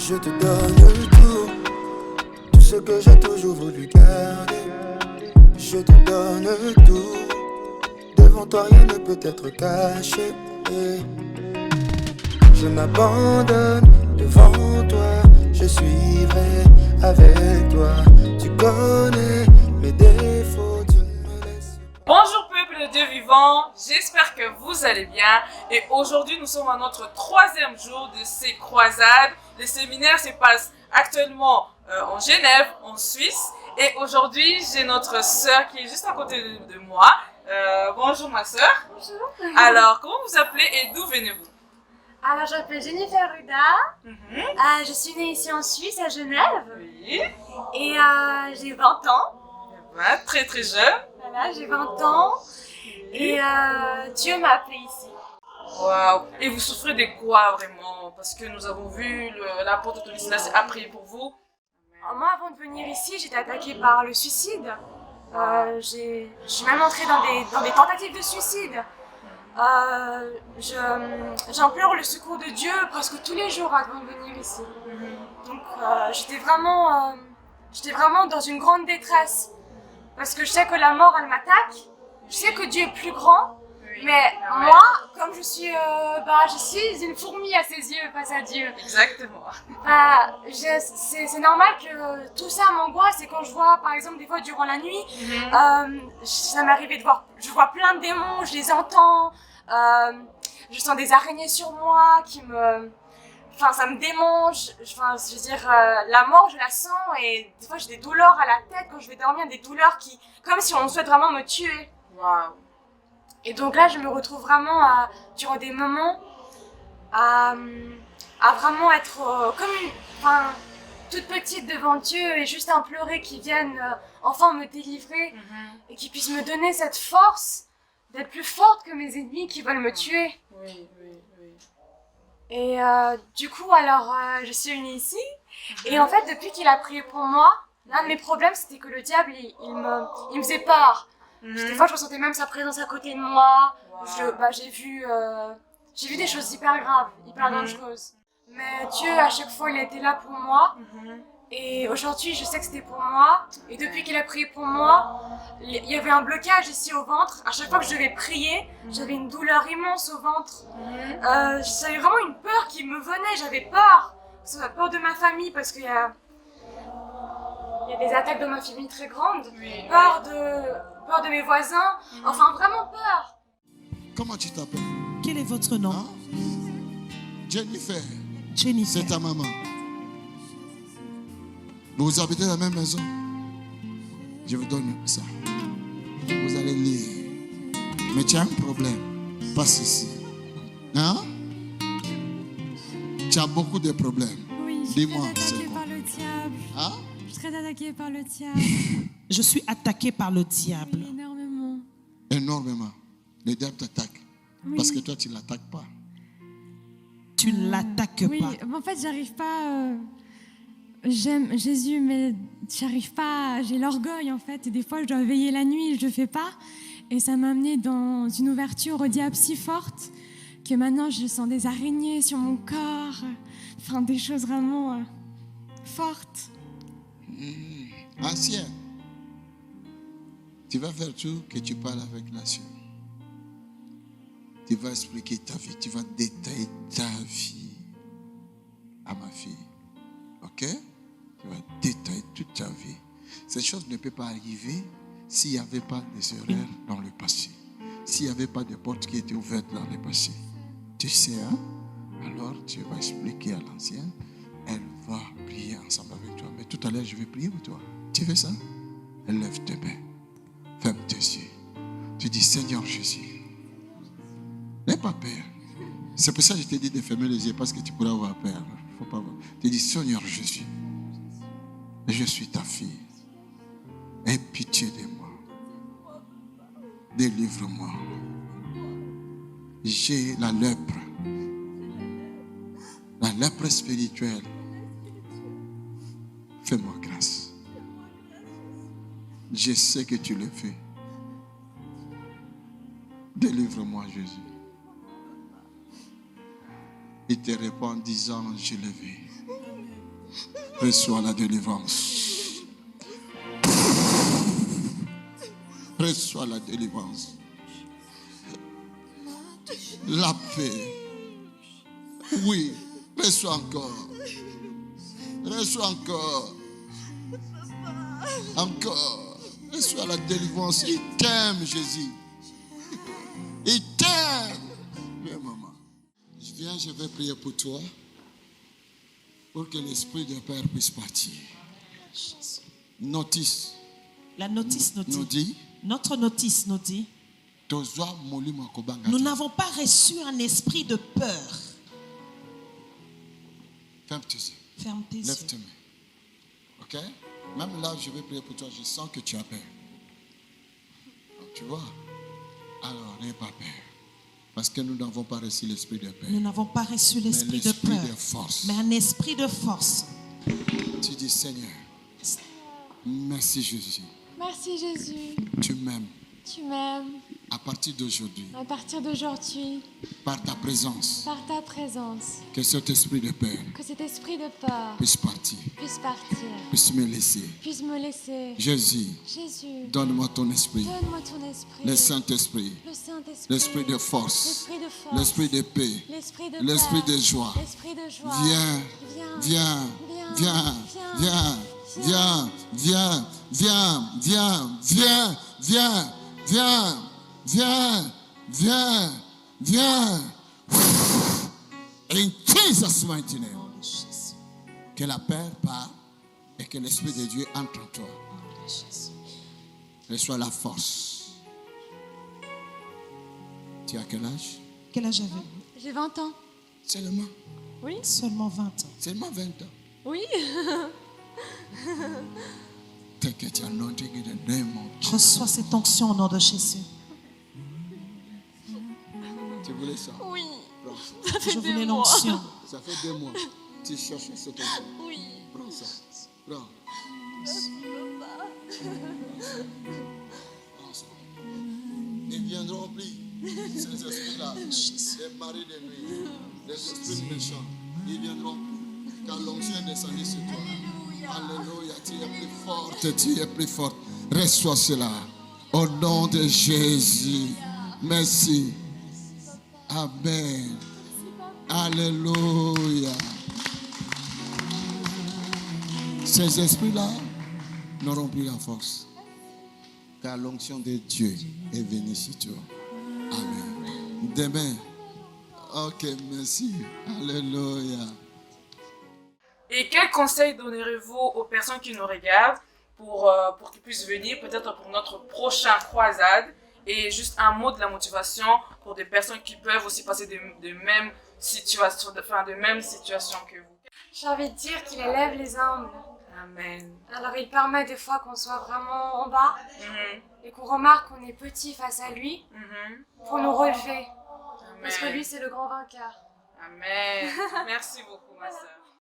Je te donne tout ce que j'ai toujours voulu garder. Je te donne tout, devant toi rien ne peut être caché. Je m'abandonne devant toi, je suivrai avec toi. Tu connais mes défauts, tu me laisses. Bonjour peuple de Dieu vivant, j'espère que vous allez bien et aujourd'hui nous sommes à notre troisième jour de ces croisades. Les séminaires se passent actuellement en Genève, en Suisse, et aujourd'hui j'ai notre sœur qui est juste à côté de moi. Bonjour ma sœur. Bonjour. Alors comment vous appelez et d'où venez-vous? Alors, je m'appelle Jennifer Ruda. Je suis née ici en Suisse, à Genève. Oui. Et j'ai 20 ans. Ouais, très très jeune. Voilà, j'ai 20 ans. Et Dieu m'a appelée ici. Waouh. Et vous souffrez de quoi vraiment? Parce que nous avons vu l'apôtre Tony Silas a prié pour vous. Moi, avant de venir ici, j'étais attaquée par le suicide. Je suis même entrée dans des tentatives de suicide. J'implore le secours de Dieu presque tous les jours avant de venir ici. Donc j'étais vraiment dans une grande détresse parce que je sais que la mort elle m'attaque, je sais que Dieu est plus grand, mais moi comme je suis une fourmi à ses yeux face à Dieu. Exactement. C'est normal que tout ça m'angoisse, et quand je vois par exemple des fois durant la nuit, ça m'arrivait je vois plein de démons, je les entends, je sens des araignées sur moi ça me démange, je veux dire, la mort je la sens, et des fois j'ai des douleurs à la tête quand je vais dormir, des douleurs comme si on souhaite vraiment me tuer. Waouh. Et donc là je me retrouve vraiment durant des moments à vraiment être toute petite devant Dieu et juste implorer qu'il vienne enfin me délivrer et qu'il puisse me donner cette force d'être plus forte que mes ennemis qui veulent me tuer. Oui. Et du coup, alors, je suis venue ici, et en fait, depuis qu'il a prié pour moi, l'un de mes problèmes, c'était que le diable, il me faisait peur. Des fois, je ressentais même sa présence à côté de moi. Wow. J'ai vu des choses hyper graves, hyper dangereuses. Mais Dieu, à chaque fois, il a été là pour moi. Et aujourd'hui, je sais que c'était pour moi. Et depuis qu'il a prié pour moi, il y avait un blocage ici au ventre. À chaque fois que je devais prier, j'avais une douleur immense au ventre. J'avais vraiment une peur qui me venait. J'avais peur. J'avais peur de ma famille parce qu'il y a des attaques de ma famille très grandes. Peur de mes voisins. Enfin, vraiment peur. Comment tu t'appelles? Quel est votre nom? Jennifer. Jennifer. C'est ta maman. Vous habitez dans la même maison. Je vous donne ça. Vous allez lire. Mais tu as un problème. Passe ici. Hein? Tu as beaucoup de problèmes. Oui, Dis-moi, je suis c'est attaquée quoi? par le diable. Hein? Je suis très attaquée par le diable. Je suis attaquée par le diable. Oui, énormément. Énormément. Le diable t'attaque. Oui. Parce que toi, tu ne l'attaques pas. Tu ne l'attaques Oui, pas. en fait, j'arrive pas. J'aime Jésus, mais j'arrive pas. J'ai l'orgueil, en fait. Et des fois, je dois veiller la nuit, je le fais pas. Et ça m'a amené dans une ouverture au diable si forte que maintenant, je sens des araignées sur mon corps. Enfin, des choses vraiment fortes. Ancien, tu vas faire tout que tu parles avec l'ancien. Tu vas expliquer ta vie, tu vas détailler ta vie à ma fille. Ok? Tu vas détailler toute ta vie. Cette chose ne peut pas arriver s'il n'y avait pas des erreurs dans le passé. S'il n'y avait pas de portes qui étaient ouvertes dans le passé. Tu sais, hein? Alors tu vas expliquer à l'ancienne. Elle va prier ensemble avec toi. Mais tout à l'heure, je vais prier pour toi. Tu fais ça? Lève tes mains. Ferme tes yeux. Tu dis, Seigneur Jésus, n'aie pas peur. C'est pour ça que je t'ai dit de fermer les yeux, parce que tu pourras avoir peur. Faut pas avoir. Tu dis, Seigneur Jésus, je suis ta fille. Aie pitié de moi. Délivre-moi. J'ai la lèpre. La lèpre spirituelle. Fais-moi grâce. Je sais que tu le fais. Délivre-moi, Jésus. Il te répond en disant, je le vais. Reçois la délivrance. Reçois la délivrance. La paix. Oui, reçois encore. Reçois encore. Encore. Reçois la délivrance. Il t'aime, Jésus. Il t'aime. Viens, maman. Viens, je vais prier pour toi. Pour que l'esprit de Père puisse partir. Notice. La notice nous Nous dit. dit. Notre notice nous dit. Nous n'avons pas reçu un esprit de peur. Ferme tes yeux. Ferme tes Lève yeux. tes mains. Ok? Même là, je vais prier pour toi. Je sens que tu as peur. Donc, tu vois? Alors, n'aie pas peur. Parce que nous n'avons pas reçu l'esprit de peur. Nous n'avons pas reçu Mais l'esprit de l'esprit peur, de force. mais un esprit de force. Tu dis, Seigneur, merci Jésus. Merci Jésus, Tu m'aimes. tu m'aimes. À partir d'aujourd'hui, À partir d'aujourd'hui, par ta présence, par ta présence, que cet esprit de peur que cet esprit de peur puisse partir, puisse partir, puisse me laisser. puisse me laisser. Jésus, Jésus, donne-moi ton esprit, donne-moi ton esprit, le Saint-Esprit, le Saint-Esprit, l'esprit de force, l'esprit de force, l'esprit de paix, l'esprit de l'esprit paix, de joie. l'esprit de joie. Viens, viens, viens, viens, viens, viens, viens, viens, viens, viens, viens, viens, viens, viens. In Jesus' mighty name. Que la paix part et que l'Esprit de Dieu entre en toi. Reçois la force. Tu as quel âge? Quel âge avez-vous? J'ai 20 ans. Seulement. Seulement 20 ans. Seulement 20 ans. Oui. Take it anointing in the name of Jesus. Reçois cette onction au nom de Jésus. Tu voulais ça? Oui. Prends ça. Je voulais l'onction. Ça fait 2 mois. Tu cherches cette onction. Oui. Prends ça. Prends. Prends ça. Ils viendront plus. Ces esprits-là, les maris de nuit, les esprits méchants, ils viendront plus. Car l'onction est descendue sur toi. Alléluia. Tu es plus forte. Tu es plus forte. Reçois cela. Au nom de Jésus. Merci. Amen. Alléluia. Ces esprits-là n'auront plus la force. Car l'onction de Dieu est venue sur toi. Amen. Demain. Ok, merci. Alléluia. Et quel conseil donnerez-vous aux personnes qui nous regardent pour qu'ils puissent venir peut-être pour notre prochain croisade? Et juste un mot de la motivation pour des personnes qui peuvent aussi passer de mêmes situations, de mêmes situations que vous. J'ai envie de dire qu'il élève les humbles. Amen. Alors il permet des fois qu'on soit vraiment en bas Mhm. et qu'on remarque qu'on est petit face à lui Mhm. pour nous relever. Parce que Amen. lui c'est le grand vainqueur. Amen. Merci beaucoup, ma sœur.